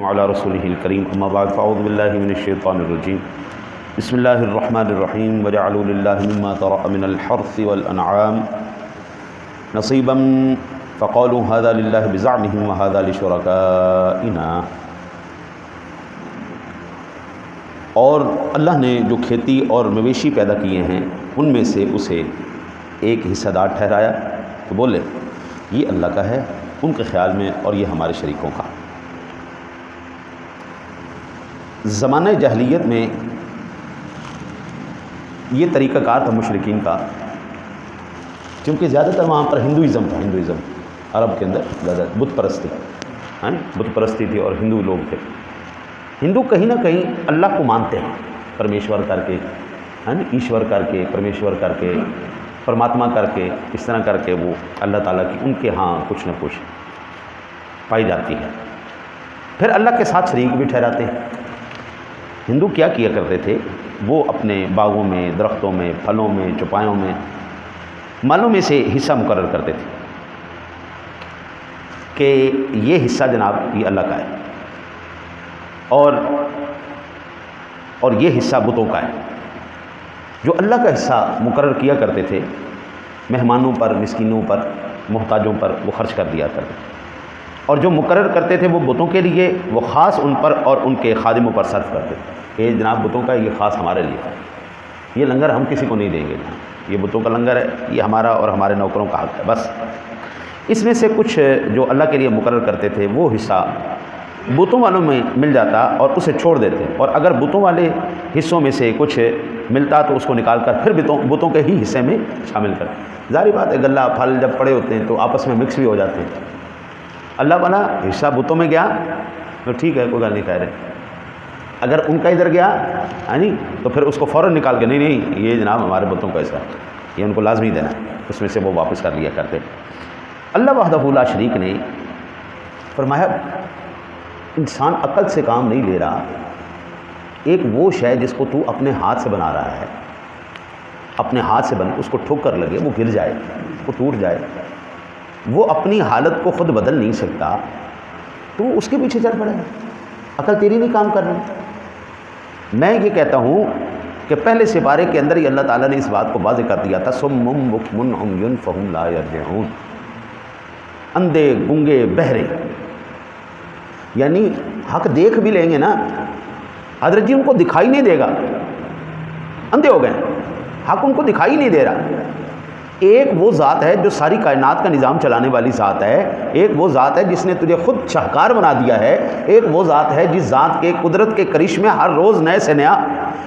وعلى رسوله الكريم اما بعد فاعوذ بالله من الشيطان الرجيم بسم الله الرحمن الرحيم وجعلوا لله مما ذرأ من الحرث والانعام نصيبا فقالوا هذا لله بزعمهم وهذا لشركائنا۔ اور اللہ نے جو کھیتی اور مویشی پیدا کیے ہیں ان میں سے اسے ایک حصہ دار ٹھہرایا تو بولے یہ اللہ کا ہے ان کے خیال میں اور یہ ہمارے شریکوں کا۔ زمانہ جاہلیت میں یہ طریقہ کار تھا مشرکین کا، کیونکہ زیادہ تر وہاں پر ہندوازم تھا، عرب کے اندر زیادہ بت پرستی تھی اور ہندو لوگ تھے۔ ہندو کہیں نہ کہیں اللہ کو مانتے ہیں، پرمیشور کر کے، ایشور کر کے، پرمیشور کر کے، پرماتما کر کے، اس طرح کر کے وہ اللہ تعالیٰ کی ان کے ہاں کچھ نہ کچھ پائی جاتی ہے۔ پھر اللہ کے ساتھ شریک بھی ٹھہراتے ہیں۔ ہندو کیا کیا کرتے تھے، وہ اپنے باغوں میں، درختوں میں، پھلوں میں، چوپایوں میں، مالوں میں سے حصہ مقرر کرتے تھے کہ یہ حصہ جناب یہ اللہ کا ہے اور یہ حصہ بتوں کا ہے۔ جو اللہ کا حصہ مقرر کیا کرتے تھے مہمانوں پر، مسکینوں پر، محتاجوں پر وہ خرچ کر دیا کرتے تھے، اور جو مقرر کرتے تھے وہ بتوں کے لیے وہ خاص ان پر اور ان کے خادموں پر صرف کرتے تھے کہ جناب بتوں کا یہ خاص ہمارے لیے ہے، یہ لنگر ہم کسی کو نہیں دیں گے، یہ بتوں کا لنگر ہے، یہ ہمارا اور ہمارے نوکروں کا حق ہے۔ بس اس میں سے کچھ جو اللہ کے لیے مقرر کرتے تھے وہ حصہ بتوں والوں میں مل جاتا اور اسے چھوڑ دیتے، اور اگر بتوں والے حصوں میں سے کچھ ملتا تو اس کو نکال کر پھر بتوں کے ہی حصے میں شامل کر۔ ظاہر بات ہے غلہ پھل جب پڑے ہوتے ہیں تو آپس میں مکس بھی ہو جاتے ہیں۔ اللہ والا حصہ بتوں میں گیا تو ٹھیک ہے، کوئی گل نہیں کہہ رہے، اگر ان کا ادھر گیا تو پھر اس کو فوراً نکال کے نہیں یہ جناب ہمارے بتوں کا حصہ ہے، یہ ان کو لازمی دینا، اس میں سے وہ واپس کر لیا کرتے۔ اللہ وحدہ لا شریک نے فرمایا انسان عقل سے کام نہیں لے رہا، ایک وہ شے جس کو تو اپنے ہاتھ سے بنا رہا ہے، اپنے ہاتھ سے بن، اس کو ٹھوکر لگے، وہ گر جائے، اس کو ٹوٹ جائے، وہ اپنی حالت کو خود بدل نہیں سکتا، تو اس کے پیچھے چل پڑے، عقل تیری نہیں کام کر رہی۔ میں یہ کہتا ہوں کہ پہلے سپارے کے اندر ہی اللہ تعالیٰ نے اس بات کو واضح کر دیا تھا، صم بکم عمی فہم لا یرجعون، اندھے، گونگے، بہرے، یعنی حق دیکھ بھی لیں گے نا، حضرت جی ان کو دکھائی نہیں دے گا، اندھے ہو گئے، حق ان کو دکھائی نہیں دے رہا۔ ایک وہ ذات ہے جو ساری کائنات کا نظام چلانے والی ذات ہے، ایک وہ ذات ہے جس نے تجھے خود شاہکار بنا دیا ہے، ایک وہ ذات ہے جس ذات کے قدرت کے کرشمے ہر روز نئے سے نیا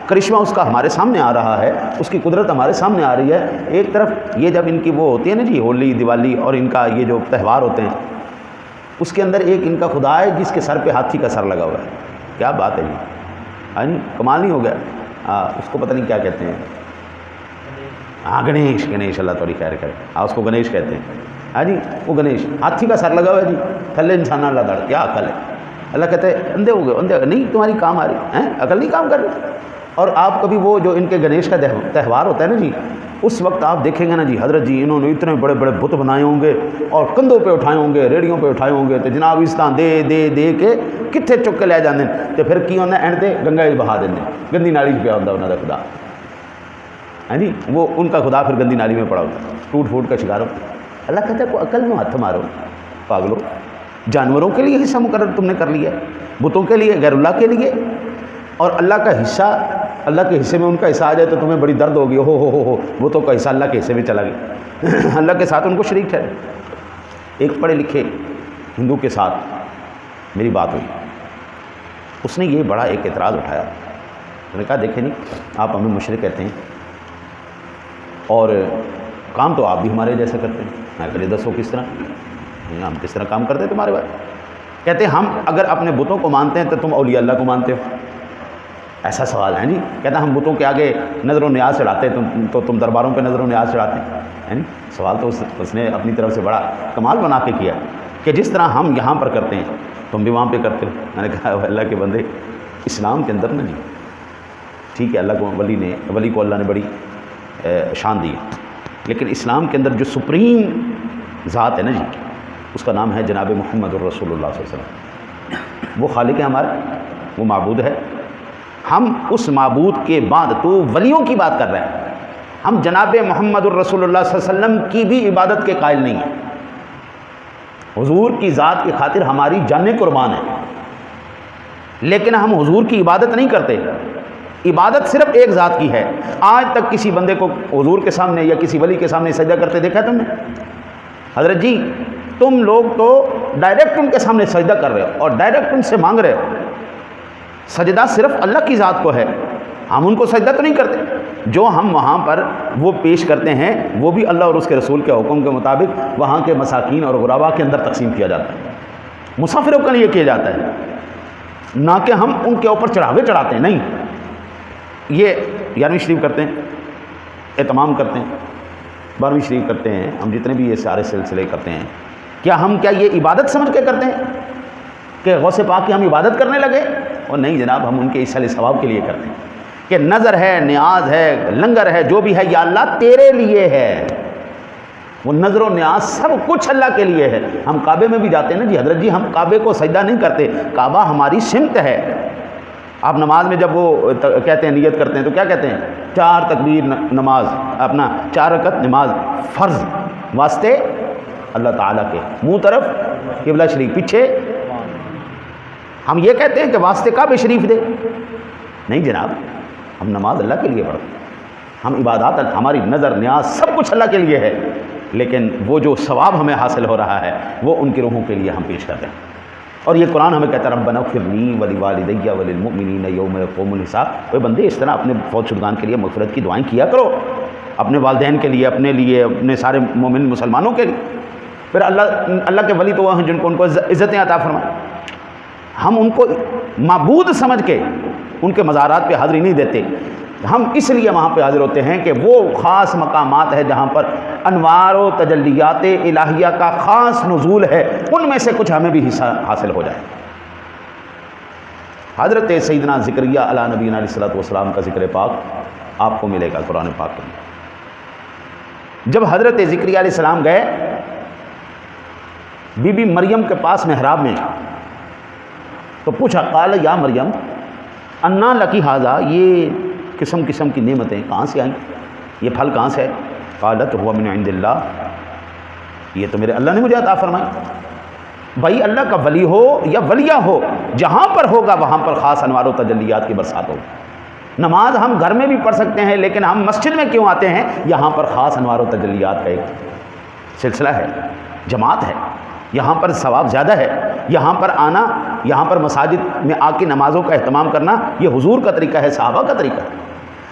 کرشمہ اس کا ہمارے سامنے آ رہا ہے، اس کی قدرت ہمارے سامنے آ رہی ہے۔ ایک طرف یہ جب ان کی وہ ہوتی ہے نا جی ہولی، دیوالی، اور ان کا یہ جو تہوار ہوتے ہیں، اس کے اندر ایک ان کا خدا ہے جس کے سر پہ ہاتھی کا سر لگا ہوا ہے۔ کیا بات ہے جی، کمال نہیں ہو گیا؟ اس کو پتہ نہیں کیا کہتے ہیں، گنیش، اللہ تھوڑی خیر کرے، اس کو گنیش کہتے ہیں۔ جی وہ گنیش، ہاتھی کا سر لگا ہوا ہے جی، تھلے انسان اللہ دڑ، کیا عقل ہے؟ اللہ کہتے ہیں اندھے ہو گئے، اندھے نہیں تمہاری کام آ رہی ہے، عقل نہیں کام کر رہی۔ اور آپ کبھی وہ جو ان کے گنیش کا تہوار ہوتا ہے نا جی، اس وقت آپ دیکھیں گے نا جی حضرت جی انہوں نے اتنے بڑے بڑے بت بنائے ہوں گے اور کندھوں پہ اٹھائے ہوں گے، ریڑیوں پہ اٹھائے ہوں گے، تو جناب اس طرح دے کے کتنے چک کے لے جاندے تو پھر کی ہوتا اینڈ تے گنگا وچ بہا دیں، گندی نالی پہ ہوتا انہوں کا خدا، جی وہ ان کا خدا پھر گندی نالی میں پڑا ہوتا ہے، ٹوٹ پھوٹ کا شکار ہو۔ اللہ کہتا ہے کوئی عقل میں ہاتھ مارو پاگلو، جانوروں کے لیے حصہ مقرر تم نے کر لیا، بتوں کے لیے، غیر اللہ کے لیے، اور اللہ کا حصہ، اللہ کے حصے میں ان کا حصہ آ جائے تو تمہیں بڑی درد ہوگی، ہو بتوں کا حصہ اللہ کے حصے میں چلا گیا، اللہ کے ساتھ ان کو شریک ٹھہرے۔ ایک پڑھے لکھے ہندو کے ساتھ میری بات ہوئی، اس نے یہ بڑا ایک اعتراض اٹھایا، اس نے کہا دیکھیں نہیں آپ ہمیں مشرک کہتے ہیں اور کام تو آپ بھی ہمارے جیسا کرتے ہیں۔ میں کہتے دسو کس طرح، ہم کس طرح کام کرتے ہیں تمہارے بات؟ کہتے ہم اگر اپنے بتوں کو مانتے ہیں تو تم اولیاء اللہ کو مانتے ہو، ایسا سوال ہے جی۔ کہتا ہم بتوں کے آگے نظر و نیاز چڑھاتے ہیں تو تم درباروں پہ نظر و نیاز چڑھاتے ہیں، سوال تو اس نے اپنی طرف سے بڑا کمال بنا کے کیا کہ جس طرح ہم یہاں پر کرتے ہیں تم بھی وہاں پہ کرتے ہو۔ میں نے کہا اللہ کے بندے، اسلام کے اندر نا جی ٹھیک ہے اللہ کو ولی کو اللہ نے بڑی شان دی، لیکن اسلام کے اندر جو سپریم ذات ہے نا جی، اس کا نام ہے جناب محمد الرسول اللہ صلی اللہ علیہ وسلم۔ وہ خالق ہے ہمارا، وہ معبود ہے. ہم اس معبود کے بعد تو ولیوں کی بات کر رہے ہیں، ہم جناب محمد الرسول اللہ صلی اللہ علیہ وسلم کی بھی عبادت کے قائل نہیں ہیں. حضور کی ذات کی خاطر ہماری جانیں قربان ہیں، لیکن ہم حضور کی عبادت نہیں کرتے. عبادت صرف ایک ذات کی ہے. آج تک کسی بندے کو حضور کے سامنے یا کسی ولی کے سامنے سجدہ کرتے دیکھا تم نے؟ حضرت جی تم لوگ تو ڈائریکٹ ان کے سامنے سجدہ کر رہے ہو اور ڈائریکٹ ان سے مانگ رہے ہو. سجدہ صرف اللہ کی ذات کو ہے، ہم ان کو سجدہ تو نہیں کرتے. جو ہم وہاں پر وہ پیش کرتے ہیں وہ بھی اللہ اور اس کے رسول کے حکم کے مطابق وہاں کے مساکین اور غربا کے اندر تقسیم کیا جاتا ہے، مسافروں کے لیے کیا جاتا ہے، نہ کہ ہم ان کے اوپر چڑھاوے چڑھاتے ہیں. نہیں، یہ 11ویں شریف کرتے ہیں، اہتمام کرتے ہیں، 12ویں شریف کرتے ہیں، ہم جتنے بھی یہ سارے سلسلے کرتے ہیں، کیا یہ عبادت سمجھ کے کرتے ہیں کہ غوث پاک کی ہم عبادت کرنے لگے؟ اور نہیں جناب، ہم ان کے اصل ثواب کے لیے کرتے ہیں کہ نظر ہے، نیاز ہے، لنگر ہے، جو بھی ہے یا اللہ تیرے لیے ہے. وہ نظر و نیاز سب کچھ اللہ کے لیے ہے. ہم کعبے میں بھی جاتے ہیں نا جی حضرت جی، ہم کعبے کو سجدہ نہیں کرتے، کعبہ ہماری سمت ہے. آپ نماز میں جب وہ کہتے ہیں نیت کرتے ہیں تو کیا کہتے ہیں؟ 4 تکبیر نماز، اپنا 4 رکعت نماز فرض واسطے اللہ تعالیٰ کے، منہ طرف قبلہ شریف پیچھے. ہم یہ کہتے ہیں کہ واسطے کعبہ شریف دے؟ نہیں جناب، ہم نماز اللہ کے لیے پڑھتے ہیں، ہم عبادات ہماری نظر نیاز سب کچھ اللہ کے لیے ہے، لیکن وہ جو ثواب ہمیں حاصل ہو رہا ہے وہ ان کی روحوں کے لیے ہم پیش کرتے ہیں. اور یہ قرآن ہمیں کہتا ہے ربنا اغفر لی ولوالدی وللمؤمنین یوم یقوم الحساب. اے بندے اس طرح اپنے فوت شدگان کے لیے مغفرت کی دعائیں کیا کرو، اپنے والدین کے لیے، اپنے سارے مومن مسلمانوں کے لیے. پھر اللہ کے ولی تو وہ ہیں جن کو ان کو عزتیں عطا فرمائے. ہم ان کو معبود سمجھ کے ان کے مزارات پہ حاضری نہیں دیتے. ہم اس لیے وہاں پہ حاضر ہوتے ہیں کہ وہ خاص مقامات ہے جہاں پر انوار و تجلیات الہیہ کا خاص نزول ہے، ان میں سے کچھ ہمیں بھی حصہ حاصل ہو جائے. حضرت سیدنا زکریا علیہ نبینا علیہ الصلوۃ والسلام کا ذکر پاک آپ کو ملے گا قرآن پاک کے اندر. جب حضرت زکریا علیہ السلام گئے بی بی مریم کے پاس محراب میں تو پوچھا، قال یا مریم انا لکی ھذا، یہ قسم قسم کی نعمتیں کہاں سے آئیں، یہ پھل کہاں سے ہے؟ قالت هو من عند اللہ، یہ تو میرے اللہ نے مجھے عطا فرمائی. بھائی اللہ کا ولی ہو یا ولیہ ہو، جہاں پر ہوگا وہاں پر خاص انوار و تجلیات کی برسات ہوگی. نماز ہم گھر میں بھی پڑھ سکتے ہیں، لیکن ہم مسجد میں کیوں آتے ہیں؟ یہاں پر خاص انوار و تجلیات کا ایک سلسلہ ہے، جماعت ہے، یہاں پر ثواب زیادہ ہے. یہاں پر آنا، یہاں پر مساجد میں آ کے نمازوں کا اہتمام کرنا، یہ حضور کا طریقہ ہے، صحابہ کا طریقہ ہے.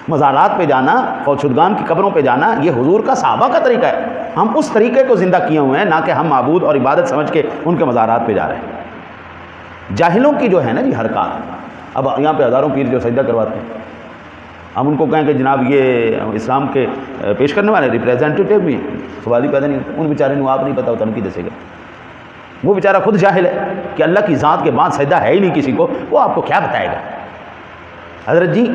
مزارات پہ جانا، فوت شدگان کی قبروں پہ جانا، یہ حضور کا صحابہ کا طریقہ ہے. ہم اس طریقے کو زندہ کیے ہوئے ہیں، نہ کہ ہم معبود اور عبادت سمجھ کے ان کے مزارات پہ جا رہے ہیں. جاہلوں کی جو ہے نا جی حرکات، اب یہاں پہ ہزاروں پیر جو سجدہ کرواتے ہیں، ہم ان کو کہیں کہ جناب یہ اسلام کے پیش کرنے والے ریپریزنٹیٹیو بھی ہیں، سوال ہی پیدا نہیں ہوتا. ان بیچارے کو آپ نہیں پتہ ہوتا ان کی دسے گا. وہ بیچارہ خود جاہل ہے کہ اللہ کی ذات کے بعد سجدہ ہے ہی نہیں کسی کو، وہ آپ کو کیا بتائے گا. حضرت جی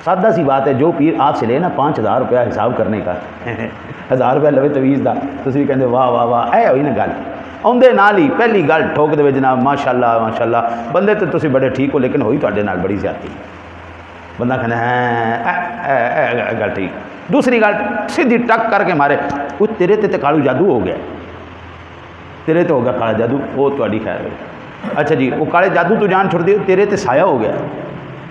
سادہ سی بات ہے، جو پیر آپ سے لے نا 5000 روپیہ حساب کرنے کا 1000 روپیہ لوے تویز دا، تسی کہندے واہ واہ واہ، اے ہوئی نا گل. آدھے نال ہی پہلی گل ٹھوک دے جناب ماشاء اللہ ماشاء اللہ، بندے تو تسی بڑے ٹھیک ہو، لیکن ہوئی تواڈے نال بڑی زیادتی. بندہ کہنا ہے گل ٹھیک. دوسری گل سیدھی ٹک کر کے مارے، وہ تیرے تے کالو جادو ہو گیا، تیرے تو ہو گیا کالا جادو، وہ تہاڈی خیر ہے. اچھا جی، وہ کالے جادو تو جان چھوڑ دی، تیرے تے سایہ ہو گیا،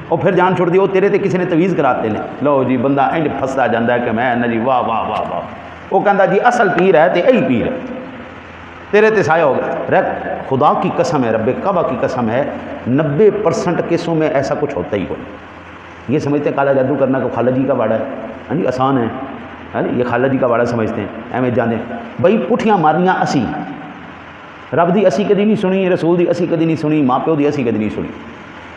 اور پھر جان چھوڑ دی، وہ تیرے تے کسی نے تویز کراتے ہیں. لو جی بندہ انج پھسدا جاندا ہے کہ میں نا جی واہ واہ واہ واہ. وہ کہندا جی اصل پیر ہے تے یہی پیر ہے، تیرے تے سایہ ہو گیا. خدا کی قسم ہے، رب کعبہ کی قسم ہے، 90% کیسوں میں ایسا کچھ ہوتا ہی ہو. یہ سمجھتے ہیں کالا جادو کرنا کو خالہ جی کا باڑا ہے، ہاں جی آسان ہے، ہاں جی یہ خالہ جی کا باڑا سمجھتے ہیں، ایویں جانے. بھائی پٹھیاں مارنیاں اسی، رب دی اسی کدی نہیں سنی، رسول دی اسی کدی نہیں سنی، ماں پیو دی اسی کدی نہیں سنی.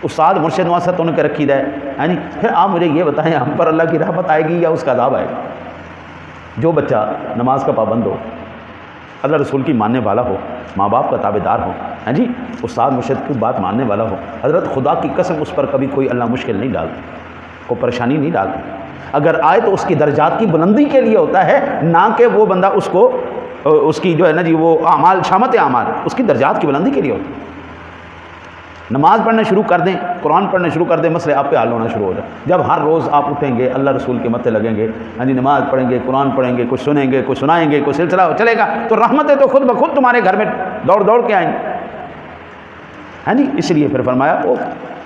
استاد مرشد واسطہ انہوں نے رکھی ہے، ہاں جی. پھر آپ مجھے یہ بتائیں ہم پر اللہ کی رحمت آئے گی یا اس کا عذاب آئے گا؟ جو بچہ نماز کا پابند ہو، اللہ رسول کی ماننے والا ہو، ماں باپ کا تابع دار ہو، ہاں جی، استاد مرشد کی بات ماننے والا ہو، حضرت خدا کی قسم اس پر کبھی کوئی اللہ مشکل نہیں ڈالتا، کوئی پریشانی نہیں ڈالتا. اگر آئے تو اس کی درجات کی بلندی کے لیے ہوتا ہے، نہ کہ وہ بندہ اس کو اس کی جو ہے نا جی وہ اعمال شامت اعمال اس کی درجات کی بلندی کے لیے ہوتا ہے. نماز پڑھنا شروع کر دیں، قرآن پڑھنا شروع کر دیں، مسئلے آپ پہ حل ہونا شروع ہو جائے۔ جب ہر روز آپ اٹھیں گے، اللہ رسول کے متھے لگیں گے، ہاں جی نماز پڑھیں گے، قرآن پڑھیں گے، کچھ سنیں گے، کچھ سنائیں گے، کوئی سلسلہ چلے گا، تو رحمتیں تو خود بخود تمہارے گھر میں دوڑ دوڑ کے آئیں گے، ہاں جی۔ اس لیے پھر فرمایا وہ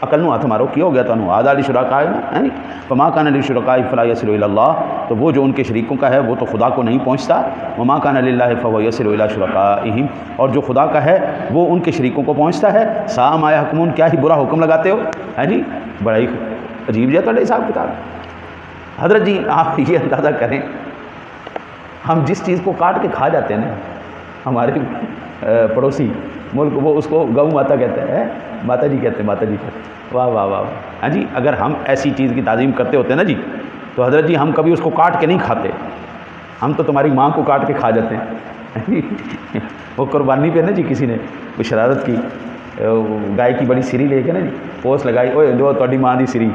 عقل نو ہاتھ مارو، کیا ہو گیا تمہیں آدھا علی شرکاء ہے نا، فما کان للشرکاء فلا یصل الی اللہ، تو وہ جو ان کے شریکوں کا ہے وہ تو خدا کو نہیں پہنچتا، وما کان للہ فهو یصل الی شرکائہم، اور جو خدا کا ہے وہ ان کے شریکوں کو پہنچتا ہے۔ ساء ما یحکمون، کیا ہی برا حکم لگاتے ہو، ہے جی، بڑا ہی عجیب جا تھوڑا حساب کتاب۔ حضرت جی آپ یہ اندازہ کریں، ہم جس چیز کو کاٹ کے کھا جاتے ہیں نا، ہمارے پڑوسی ملک وہ اس کو گو ماتا کہتے ہیں، ماتا جی کہتے ہیں، ماتا جی کہتے ہیں، واہ واہ واہ، ہاں جی۔ اگر ہم ایسی چیز کی تعظیم کرتے ہوتے ہیں نا جی، تو حضرت جی ہم کبھی اس کو کاٹ کے نہیں کھاتے، ہم تو تمہاری ماں کو کاٹ کے کھا جاتے ہیں۔ وہ قربانی پہ نا جی کسی نے کوئی شرارت کی، گائے کی بڑی سری لے کے نا جی پوس لگائی، اوے دو تہاڈی ماں دی سری،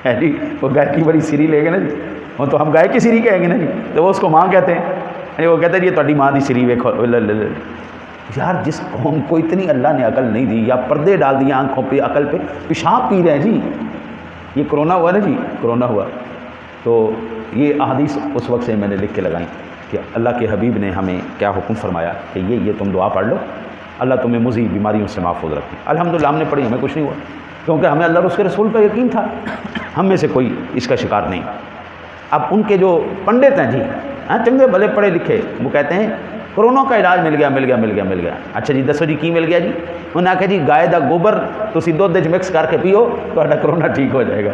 ہے جی، وہ گائے کی بڑی سری لے گئے نا جی، وہ تو ہم گائے کی سری کہیں گے نا جی، تو وہ اس کو ماں کہتے ہیں، وہ کہتے ہیں جی تہاڈی ماں دی سری ویکھو۔ یار جس قوم کو اتنی اللہ نے عقل نہیں دی، یا پردے ڈال دیے آنکھوں پہ، عقل پہ، پیشاب پی رہے ہیں جی۔ یہ کرونا ہوا نا جی، کرونا ہوا تو یہ احادیث اس وقت سے میں نے لکھ کے لگائیں کہ اللہ کے حبیب نے ہمیں کیا حکم فرمایا کہ یہ تم دعا پڑھ لو، اللہ تمہیں مزید بیماریوں سے محفوظ رکھے۔ الحمدللہ ہم نے پڑھی، ہمیں کچھ نہیں ہوا، کیونکہ ہمیں اللہ اور اس کے رسول پہ یقین تھا، ہم میں سے کوئی اس کا شکار نہیں۔ اب ان کے جو پنڈت ہیں جی، ہاں چنگے بھلے پڑھے لکھے، وہ کہتے ہیں کرونا کا علاج مل گیا۔ اچھا جی دسو جی کی مل گیا جی؟ انہوں نے کہا جی گائے دا گوبر تسی دودھ وچ مکس کر کے پیو تو کرونا ٹھیک ہو جائے گا۔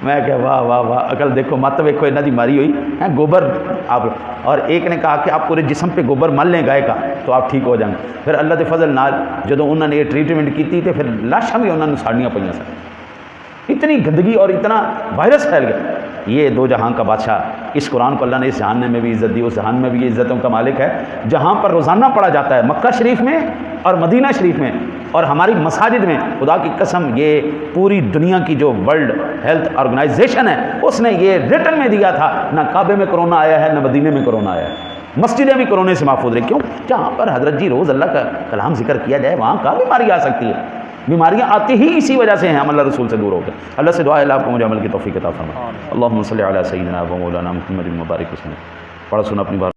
میں کہ واہ واہ واہ، عقل دیکھو، مت ویکھو انہاں دی ماری ہوئی ہے گوبر آپ۔ اور ایک نے کہا کہ آپ پورے جسم پہ گوبر مل لیں گائے کا تو آپ ٹھیک ہو جائیں گے۔ پھر اللہ کے فضل نال جدوں انہوں نے یہ ٹریٹمنٹ کی تو پھر لاشاں بھی انہوں نے ساڑیاں پئیاں سن، اتنی گندگی اور اتنا وائرس پھیل گیا۔ یہ دو جہاں کا بادشاہ، اس قرآن کو اللہ نے اس جہان میں بھی عزت دی، اس جہان میں بھی یہ عزتوں کا مالک ہے، جہاں پر روزانہ پڑھا جاتا ہے، مکہ شریف میں اور مدینہ شریف میں اور ہماری مساجد میں۔ خدا کی قسم یہ پوری دنیا کی جو ورلڈ ہیلتھ آرگنائزیشن ہے اس نے یہ ریٹن میں دیا تھا، نہ کعبے میں کرونا آیا ہے، نہ مدینے میں کرونا آیا ہے، مسجدیں بھی کرونے سے محفوظ رہیں۔ کیوں؟ جہاں پر حضرت جی روز اللہ کا کلام ذکر کیا جائے وہاں کا بیماری آ سکتی ہے، بیماریاں آتی ہی اسی وجہ سے ہیں، ہم اللہ رسول سے دور ہو گئے۔ اللہ سے دعا ہے اللہ آپ کو مجھے عمل کی توفیق عطا فرمائے۔ اللہم صلی علی سیدنا و مولانا محمد مبارک وسلم۔ پڑھا سنا اپنی بات